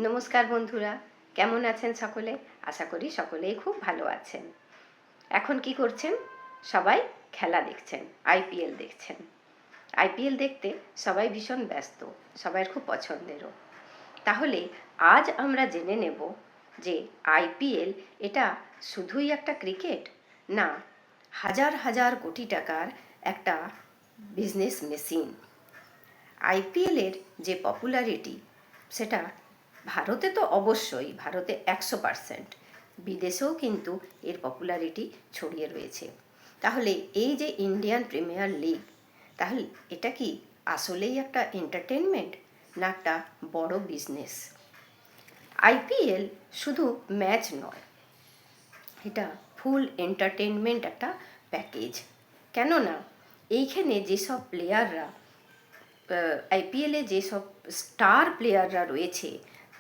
নমস্কার বন্ধুরা, কেমন আছেন সকলে? আশা করি সকলেই খুব ভালো আছেন। এখন কি করছেন? সবাই খেলা দেখছেন, আইপিএল দেখছেন। আইপিএল দেখতে সবাই ভীষণ ব্যস্ত, সবার খুব পছন্দেরও। তাহলে আজ আমরা জেনে নেব যে আইপিএল এটা শুধুই একটা ক্রিকেট, না হাজার হাজার কোটি টাকার একটা বিজনেস মেশিন। আইপিএলের যে পপুলারিটি সেটা ভারতে তো অবশ্যই, ভারতে 100%, বিদেশেও কিন্তু এর পপুলারিটি ছড়িয়ে রয়েছে। তাহলে এই যে ইন্ডিয়ান প্রিমিয়ার লিগ, তাহলে এটা কি আসলেই একটা এন্টারটেনমেন্ট না একটা বড় বিজনেস? আইপিএল শুধু ম্যাচ নয়, এটা ফুল এন্টারটেনমেন্ট একটা প্যাকেজ। কেননা এইখানে যেসব প্লেয়াররা, আইপিএলে যেসব স্টার প্লেয়াররা রয়েছে,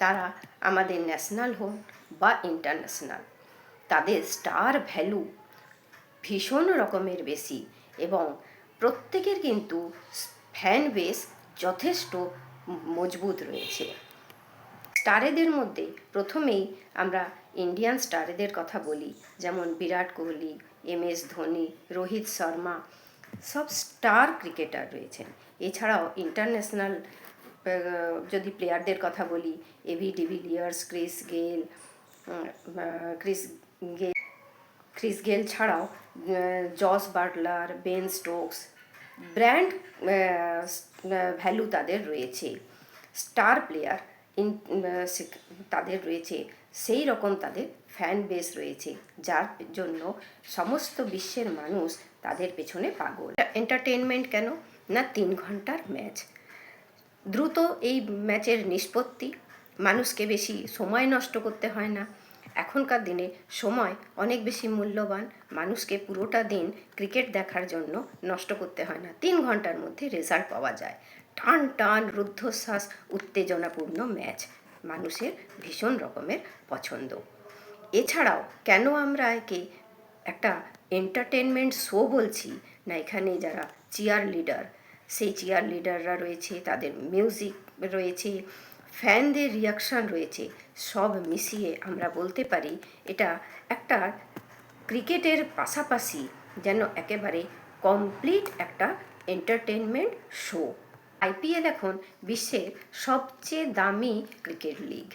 তারা আমাদের ন্যাশনাল হোক বা ইন্টারন্যাশনাল, তাদের স্টার ভ্যালু ভীষণ রকমের বেশি এবং প্রত্যেকের কিন্তু ফ্যান বেস যথেষ্ট মজবুত রয়েছে। স্টারেদের মধ্যে প্রথমেই আমরা ইন্ডিয়ান স্টারেদের কথা বলি, যেমন বিরাট কোহলি, MS ধোনি, রোহিত শর্মা, সব স্টার ক্রিকেটার রয়েছেন। এছাড়াও ইন্টারন্যাশনাল যদি প্লেয়ারদের কথা বলি, এবি ডিভিলিয়ার্স, ক্রিস গেল ছাড়াও Jos Buttler, Ben Stokes, brand value তাদের রয়েছে। স্টার প্লেয়ার তাদের রয়েছে, সেই রকম তাদের ফ্যান বেস রয়েছে, যার জন্য সমস্ত বিশ্বের মানুষ তাদের পেছনে পাগল। এন্টারটেনমেন্ট কেন না, 3 ঘন্টার ম্যাচ, দ্রুত এই ম্যাচের নিষ্পত্তি, মানুষকে বেশি সময় নষ্ট করতে হয় না। এখনকার দিনে সময় অনেক বেশি মূল্যবান, মানুষকে পুরোটা দিন ক্রিকেট দেখার জন্য নষ্ট করতে হয় না, 3 ঘন্টার মধ্যে রেজাল্ট পাওয়া যায়। টান টান রুদ্ধশ্বাস উত্তেজনাপূর্ণ ম্যাচ মানুষের ভীষণ রকমের পছন্দ। এছাড়াও কেন আমরা একে একটা এন্টারটেনমেন্ট শো বলছি না, এখানে যারা চিয়ার লিডার, সেই চিয়ার লিডাররা রয়েছে, তাদের মিউজিক রয়েছে, ফ্যানদের রিয়াকশান রয়েছে, সব মিশিয়ে আমরা বলতে পারি এটা একটা ক্রিকেটের পাশাপাশি যেন একেবারে কমপ্লিট একটা এন্টারটেনমেন্ট শো। আইপিএল এখন বিশ্বের সবচেয়ে দামি ক্রিকেট লিগ।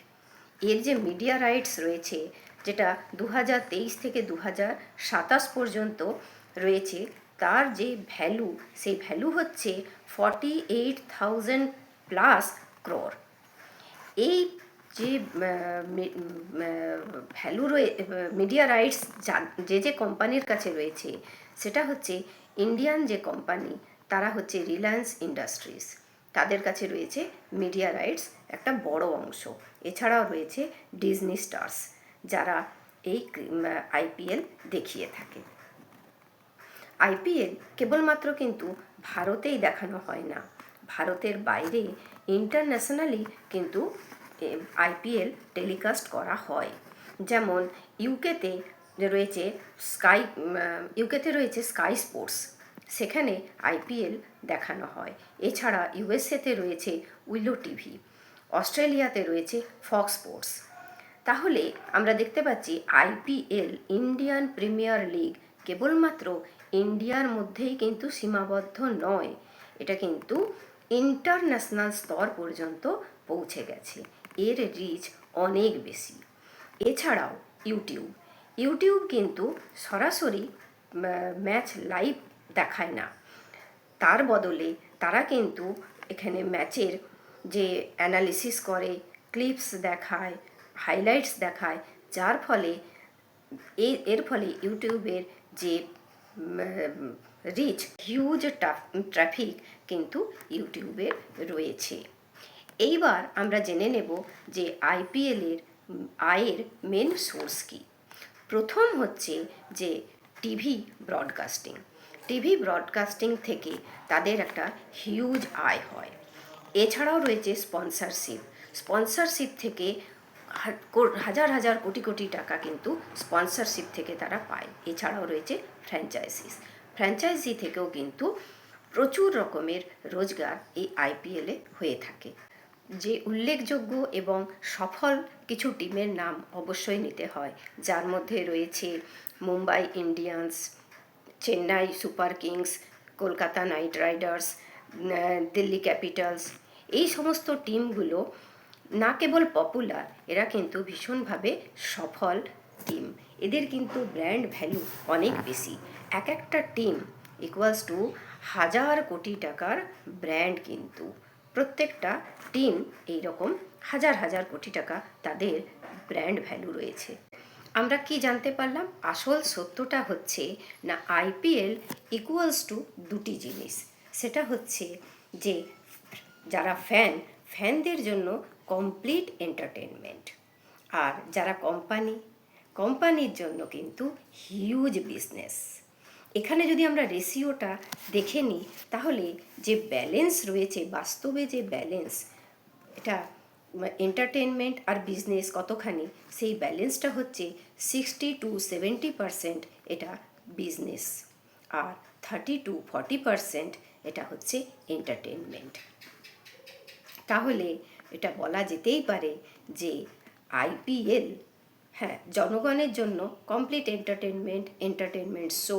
এর যে মিডিয়া রাইটস রয়েছে, যেটা 2023 থেকে 2027 পর্যন্ত রয়েছে, তার যে ভ্যালু, সেই ভ্যালু হচ্ছে 48,000+ ক্রোর। এই যে ভ্যালু মিডিয়া রাইটস যে কোম্পানির কাছে রয়েছে, সেটা হচ্ছে ইন্ডিয়ান যে কোম্পানি, তারা হচ্ছে রিলায়েন্স ইন্ডাস্ট্রিজ, তাদের কাছে রয়েছে মিডিয়া রাইটস একটা বড় অংশ। এছাড়াও রয়েছে ডিজনি স্টার্স, যারা এই আইপিএল দেখিয়ে থাকে। আইপিএল কেবলমাত্র কিন্তু ভারতেই দেখানো হয় না, ভারতের বাইরে ইন্টারন্যাশনালি কিন্তু আইপিএল টেলিকাস্ট করা হয়। যেমন ইউকেতে রয়েছে স্কাই স্পোর্টস, সেখানে আইপিএল দেখানো হয়। এছাড়া ইউএসএতে রয়েছে উইলো টিভি, অস্ট্রেলিয়াতে রয়েছে ফক্স স্পোর্টস। তাহলে আমরা দেখতে পাচ্ছি আইপিএল, ইন্ডিয়ান প্রিমিয়ার লিগ, কেবলমাত্র ইন্ডিয়ার মধ্যেই কিন্তু সীমাবদ্ধ নয়, এটা কিন্তু ইন্টারন্যাশনাল স্তর পর্যন্ত পৌঁছে গেছে, এর রিচ অনেক বেশি। এছাড়াও ইউটিউব কিন্তু সরাসরি ম্যাচ লাইভ দেখায় না, তার বদলে তারা কিন্তু এখানে ম্যাচের যে অ্যানালিসিস করে, ক্লিপস দেখায়, হাইলাইটস দেখায়, যার ফলে এর ফলে ইউটিউবের যে রিচ, হিউজ ট্রাফিক কিন্তু ইউটিউবের রয়েছে। এইবার আমরা জেনে নেব যে আইপিএলের আয়ের মেন সোর্স কী। প্রথম হচ্ছে যে টিভি ব্রডকাস্টিং থেকে তাদের একটা হিউজ আয় হয়। এছাড়াও রয়েছে স্পন্সরশিপ থেকে হাজার হাজার কোটি কোটি টাকা কিন্তু স্পন্সরশিপ থেকে তারা পায়। এছাড়াও রয়েছে ফ্র্যাঞ্চাইজি থেকেও কিন্তু প্রচুর রকমের রোজগার এই আইপিএলে হয়ে থাকে। যে উল্লেখযোগ্য এবং সফল কিছু টিমের নাম অবশ্যই নিতে হয়, যার মধ্যে রয়েছে Mumbai Indians, Chennai Super Kings, Kolkata Knight Riders, Delhi Capitals. এই সমস্ত টিমগুলো না কেবল পপুলার, এরা কিন্তু ভীষণভাবে সফল টিম। এদের কিন্তু ব্র্যান্ড ভ্যালু অনেক বেশি। এক একটা টিম ইকুয়ালস টু হাজার কোটি টাকার ব্র্যান্ড, কিন্তু প্রত্যেকটা টিম এইরকম হাজার হাজার কোটি টাকা তাদের ব্র্যান্ড ভ্যালু রয়েছে। আমরা কি জানতে পারলাম? আসল সত্যটা হচ্ছে না, আইপিএল ইকুয়ালস টু দুটি জিনিস। সেটা হচ্ছে যে যারা ফ্যানদের জন্য কমপ্লিট এন্টারটেনমেন্ট, আর যারা কোম্পানির জন্য কিন্তু হিউজ বিজনেস। এখানে যদি আমরা রেশিওটা দেখে নিই, তাহলে যে ব্যালেন্স রয়েছে, বাস্তবে যে ব্যালেন্স, এটা এন্টারটেনমেন্ট আর বিজনেস কতখানি, সেই ব্যালেন্সটা হচ্ছে 60-70% এটা বিজনেস, আর 30-40% এটা হচ্ছে এন্টারটেনমেন্ট। তাহলে এটা বলা যেতেই পারে যে আইপিএল, হ্যাঁ, জনগণের জন্য কমপ্লিট এন্টারটেনমেন্ট শো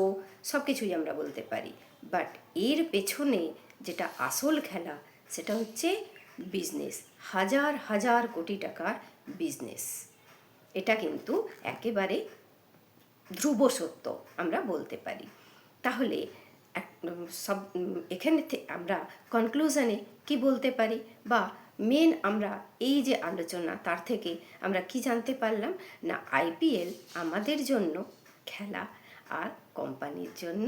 সব কিছুই আমরা বলতে পারি, বাট এর পেছনে যেটা আসল খেলা সেটা হচ্ছে বিজনেস, হাজার হাজার কোটি টাকার বিজনেস। এটা কিন্তু একেবারে ধ্রুব সত্য আমরা বলতে পারি। তাহলে সব এখানে আমরা কনক্লুশনে কি বলতে পারি, বা মেন আমরা এই যে আলোচনা তার থেকে আমরা কি জানতে পারলাম না, আইপিএল আমাদের জন্য খেলা আর কোম্পানির জন্য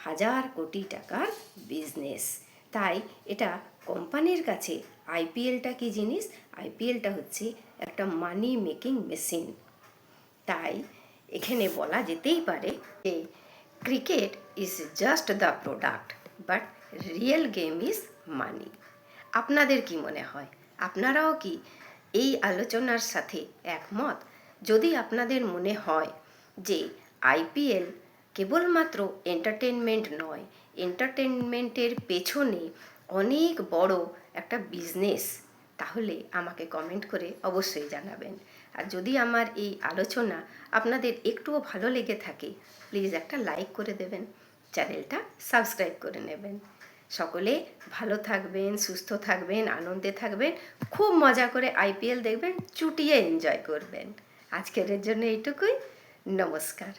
হাজার কোটি টাকার বিজনেস। তাই এটা কোম্পানির কাছে আইপিএলটা কি জিনিস? আইপিএলটা হচ্ছে একটা মানি মেকিং মেশিন। তাই এখানে বলা যেতেই পারে যে cricket is just the product, but real game is money. আপনাদের কি মনে হয়? আপনারাও কি এই আলোচনার সাথে একমত? যদি আপনাদের মনে হয় যে আইপিএল কেবলমাত্র এন্টারটেনমেন্ট নয়, এন্টারটেনমেন্টের পেছনে অনেক বড় একটা বিজনেস, তাহলে আমাকে কমেন্ট করে অবশ্যই জানাবেন। আর যদি আমার এই আলোচনা আপনাদের একটুও ভালো লেগে থাকে, প্লিজ একটা লাইক করে দেবেন, চ্যানেলটা সাবস্ক্রাইব করে নেবেন। সকলে ভালো থাকবেন, সুস্থ থাকবেন, আনন্দে থাকবেন, খুব মজা করে আইপিএল দেখবেন, চুটিয়ে এনজয় করবেন। আজকের জন্য এইটুকুই। নমস্কার।